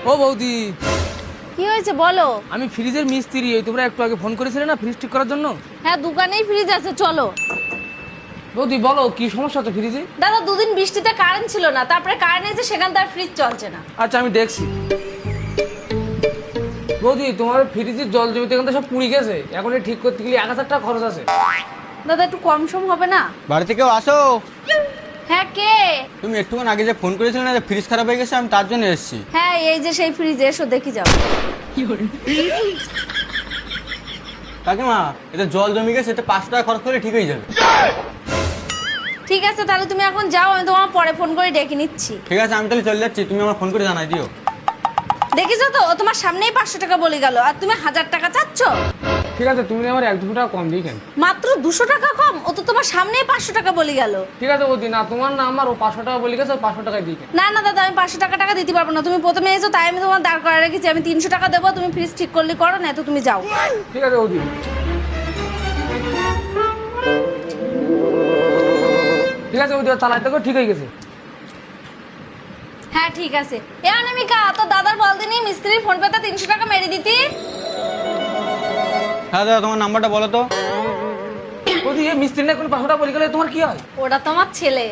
ও বৌদি, কি হয়েছে বলো? আমি ফ্রিজের মিস্ত্রি। ওই তোমরা একটু আগে ফোন করেছিলে না ফ্রিজ ঠিক করার জন্য? হ্যাঁ, দোকানেই ফ্রিজ আছে, চলো। বৌদি বলো কি সমস্যা তো ফ্রিজে? দাদা, দুদিন বৃষ্টিতে কারেন্ট ছিল না, তারপরে কারেন্ট এসে সেখান থেকে ফ্রিজ চলছে না। আচ্ছা আমি দেখছি। বৌদি তোমার ফ্রিজের জল জমিতে এখান থেকে সব পুড়ে গেছে, এখন ঠিক করতে গেলে 1000 টাকা খরচ আছে। দাদা, একটু কম সম হবে না? বাড়িতে কেউ আসো? হ্যাঁ, কে? তুমি একটুক্ষণ আগে যে ফোন করেছিলে না যে ফ্রিজ খারাপ হয়ে গেছে, আমি তার জন্য এসেছি। হ্যাঁ, এই যে সেই ফ্রিজ, এসো দেখি যাও। কাকিমা, এটা জল জমে গেছে, এটা 500 টাকা খরচ করলে ঠিক হয়ে যাবে। ঠিক আছে, তাহলে তুমি এখন যাও, আমি তোমার পরে ফোন করে ডেকে নিচ্ছি। ঠিক আছে, আমি তাহলে চলে যাচ্ছি, তুমি আমার ফোন করে জানাই দিও। দেখেছো তো, ও তোমার সামনেই 500 টাকা বলে গেল, আর তুমি 1000 টাকা চাচ্ছ। ঠিক আছে, তুমি আমার 1-2 টাকা কম দিই কেন? মাত্র 200 টাকা কম? ও তো তোমার সামনেই 500 টাকা বলে গেল। ঠিক আছে বৌদি, না তোমার না আমার, ও 500 টাকা বলে গেছে, 500 টাকায় দিই কেন? না না দাদা, আমি 500 টাকা দিতে পারবো না। তুমি প্রথমে এসো, তাই আমি তোমার দাঁড় করা রেখেছি। আমি 300 টাকা দেবো, তুমি ফ্রিজ ঠিক করলে করো, না তো তুমি যাও। ঠিক আছে বৌদি। ঠিক আছে বৌদি, চালাইতে গো ঠিক হয়ে গেছে। হ্যাঁ ঠিক আছে। এ অনামিকা, তো দাদার বলতে নেই মিস্ত্রির ফোন পেতে 300 টাকা মেরে দিতি। হ্যাঁ দাদা, তোমার নাম্বারটা বলো তো। বৌদি এই মিস্ত্রি না কোনো 500 টাকা বলে গেলে তোমার কি হয়? ওটা তোমার ছেলে।